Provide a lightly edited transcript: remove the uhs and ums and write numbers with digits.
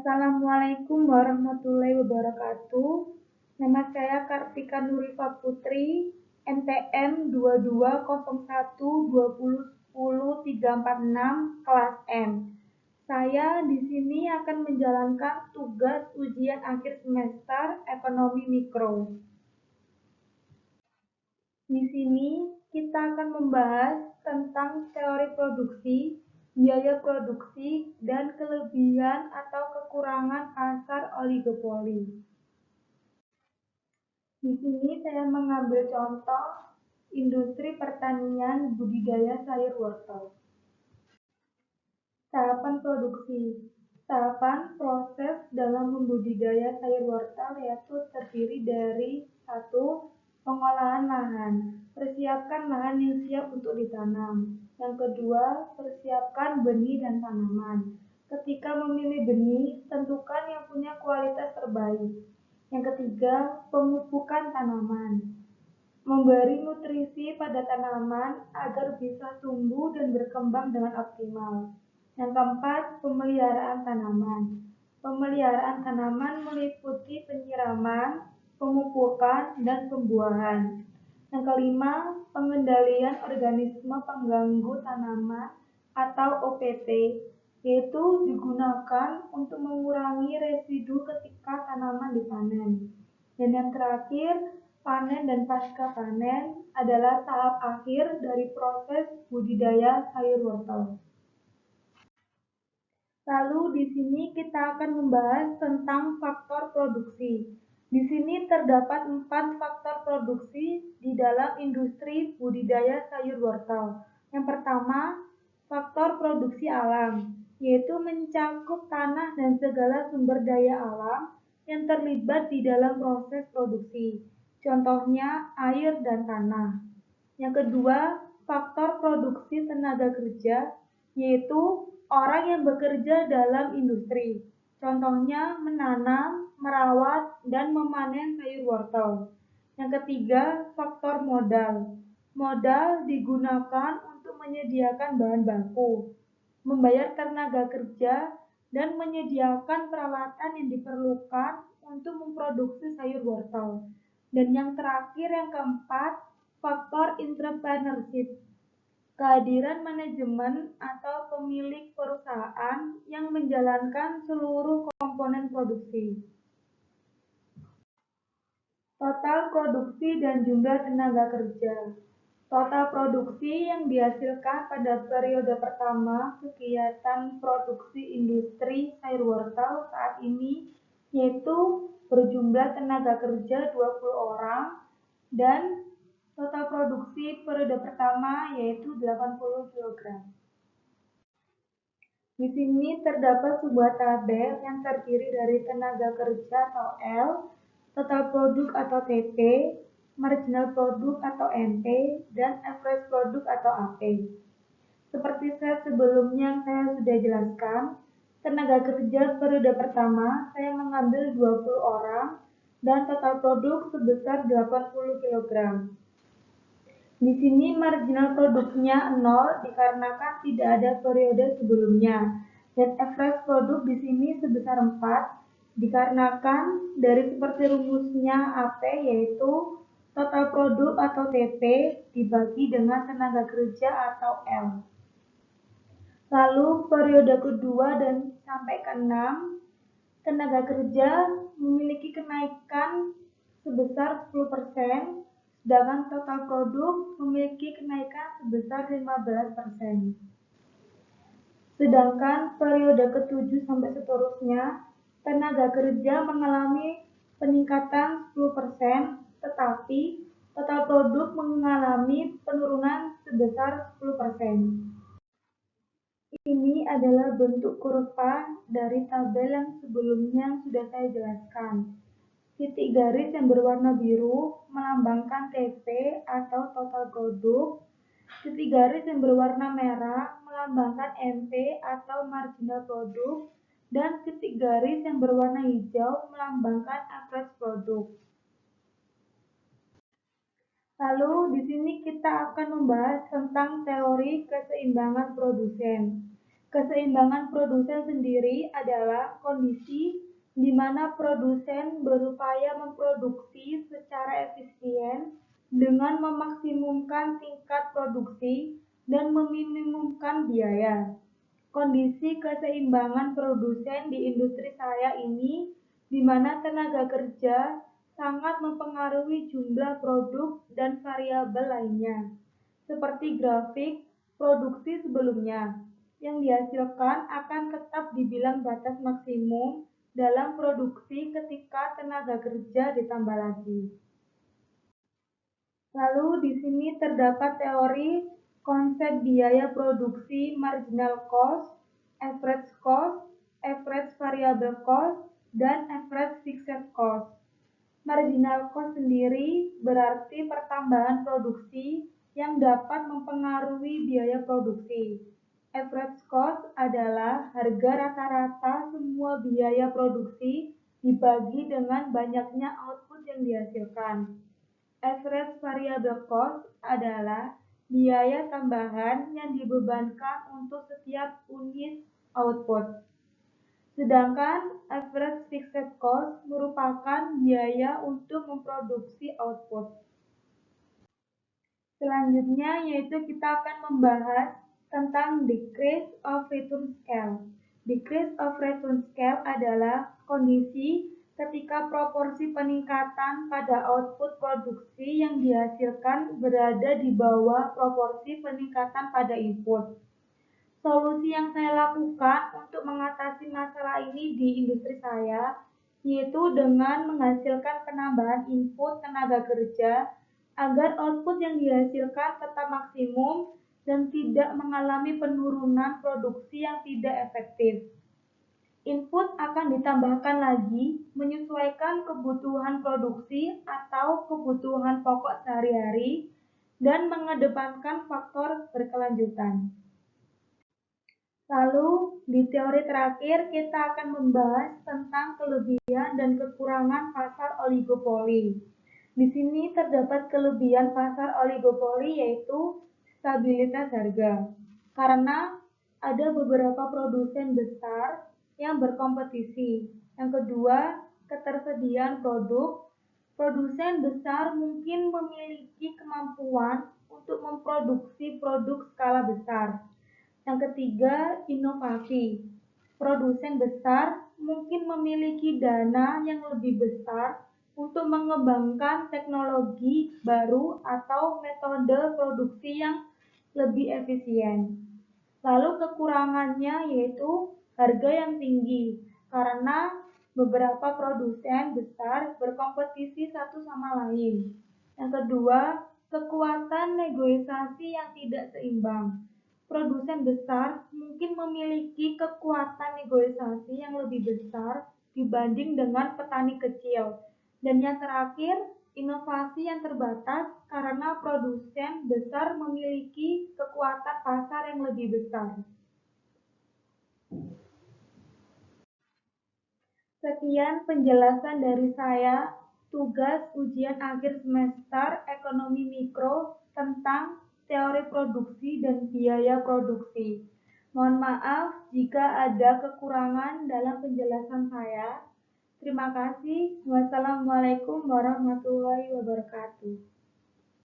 Assalamualaikum warahmatullahi wabarakatuh. Nama saya Kartika Nurifa Putri, NPM 220120100346 kelas M. Saya di sini akan menjalankan tugas ujian akhir semester Ekonomi Mikro. Di sini kita akan membahas tentang teori produksi, biaya produksi, dan kelebihan atau kekurangan pasar oligopoli. Di sini saya mengambil contoh industri pertanian budidaya sayur wortel. Tahapan produksi. Tahapan proses dalam membudidaya sayur wortel yaitu terdiri dari 1. Pengolahan lahan. Persiapkan lahan yang siap untuk ditanam. Yang kedua, persiapkan benih dan tanaman. Ketika memilih benih, tentukan yang punya kualitas terbaik. Yang ketiga, pemupukan tanaman. Memberi nutrisi pada tanaman agar bisa tumbuh dan berkembang dengan optimal. Yang keempat, pemeliharaan tanaman. Pemeliharaan tanaman meliputi penyiraman, pemupukan, dan pembuahan. Yang kelima, pengendalian organisme pengganggu tanaman atau OPT, yaitu digunakan untuk mengurangi residu ketika tanaman dipanen. Dan yang terakhir, panen dan pasca panen adalah tahap akhir dari proses budidaya sayur wortel. Lalu di sini kita akan membahas tentang faktor produksi. Di sini terdapat 4 faktor produksi di dalam industri budidaya sayur wortel. Yang pertama, faktor produksi alam, yaitu mencakup tanah dan segala sumber daya alam yang terlibat di dalam proses produksi. Contohnya air dan tanah. Yang kedua, faktor produksi tenaga kerja, yaitu orang yang bekerja dalam industri. Contohnya menanam, merawat, dan memanen sayur wortel. Yang ketiga, faktor modal. Modal digunakan untuk menyediakan bahan baku, membayar tenaga kerja, dan menyediakan peralatan yang diperlukan untuk memproduksi sayur wortel. Dan yang terakhir, yang keempat, faktor entrepreneurship. Kehadiran manajemen atau pemilik perusahaan yang menjalankan seluruh komponen produksi. Total produksi dan jumlah tenaga kerja. Total produksi yang dihasilkan pada periode pertama kegiatan produksi industri sayur wortel saat ini yaitu berjumlah tenaga kerja 20 orang dan total produksi periode pertama yaitu 80 kg. Di sini terdapat sebuah tabel yang terdiri dari tenaga kerja atau L, total produk atau TP, marginal produk atau MP, dan average produk atau AP. Seperti sebelumnya yang saya sudah jelaskan, tenaga kerja periode pertama saya mengambil 20 orang dan total produk sebesar 80 kg. Di sini marginal produknya 0 dikarenakan tidak ada periode sebelumnya. Dan average produk di sini sebesar 4 dikarenakan dari seperti rumusnya AP yaitu total produk atau TP dibagi dengan tenaga kerja atau L. Lalu periode kedua dan sampai ke-6, tenaga kerja memiliki kenaikan sebesar 10%, sedangkan total produk memiliki kenaikan sebesar 15%. Sedangkan periode ke-7 sampai seterusnya, tenaga kerja mengalami peningkatan 10%, tetapi total produk mengalami penurunan sebesar 10%. Ini adalah bentuk kurva dari tabel yang sebelumnya sudah saya jelaskan. Titik garis yang berwarna biru melambangkan TP atau total produk. Titik garis yang berwarna merah melambangkan MP atau marginal produk. Dan titik garis yang berwarna hijau melambangkan average produk. Lalu di sini kita akan membahas tentang teori keseimbangan produsen. Keseimbangan produsen sendiri adalah kondisi di mana produsen berupaya memproduksi secara efisien dengan memaksimumkan tingkat produksi dan meminimumkan biaya. Kondisi keseimbangan produsen di industri saya ini, di mana tenaga kerja sangat mempengaruhi jumlah produk dan variabel lainnya, seperti grafik produksi sebelumnya, yang dihasilkan akan tetap dibilang batas maksimum dalam produksi ketika tenaga kerja ditambah lagi. Lalu di sini terdapat teori konsep biaya produksi marginal cost, average variable cost, dan average fixed cost. Marginal cost sendiri berarti pertambahan produksi yang dapat mempengaruhi biaya produksi. Average cost adalah harga rata-rata semua biaya produksi dibagi dengan banyaknya output yang dihasilkan. Average variable cost adalah biaya tambahan yang dibebankan untuk setiap unit output. Sedangkan average fixed cost merupakan biaya untuk memproduksi output. Selanjutnya yaitu kita akan membahas tentang decrease of return scale. Decrease of return scale adalah kondisi ketika proporsi peningkatan pada output produksi yang dihasilkan berada di bawah proporsi peningkatan pada input. Solusi yang saya lakukan untuk mengatasi masalah ini di industri saya, yaitu dengan menghasilkan penambahan input tenaga kerja agar output yang dihasilkan tetap maksimum dan tidak mengalami penurunan produksi yang tidak efektif. Input akan ditambahkan lagi menyesuaikan kebutuhan produksi atau kebutuhan pokok sehari-hari dan mengedepankan faktor berkelanjutan. Lalu, di teori terakhir kita akan membahas tentang kelebihan dan kekurangan pasar oligopoli. Di sini terdapat kelebihan pasar oligopoli yaitu stabilitas harga. Karena ada beberapa produsen besar yang berkompetisi. Yang kedua, ketersediaan produk. Produsen besar mungkin memiliki kemampuan untuk memproduksi produk skala besar. Yang ketiga, inovasi. Produsen besar mungkin memiliki dana yang lebih besar untuk mengembangkan teknologi baru atau metode produksi yang lebih efisien. Lalu kekurangannya yaitu harga yang tinggi, karena beberapa produsen besar berkompetisi satu sama lain. Yang kedua, kekuatan negosiasi yang tidak seimbang. Produsen besar mungkin memiliki kekuatan negosiasi yang lebih besar dibanding dengan petani kecil. Dan yang terakhir, inovasi yang terbatas karena produsen besar memiliki kekuatan pasar yang lebih besar. Sekian penjelasan dari saya, tugas ujian akhir semester ekonomi mikro tentang teori produksi dan biaya produksi. Mohon maaf jika ada kekurangan dalam penjelasan saya. Terima kasih. Wassalamualaikum warahmatullahi wabarakatuh.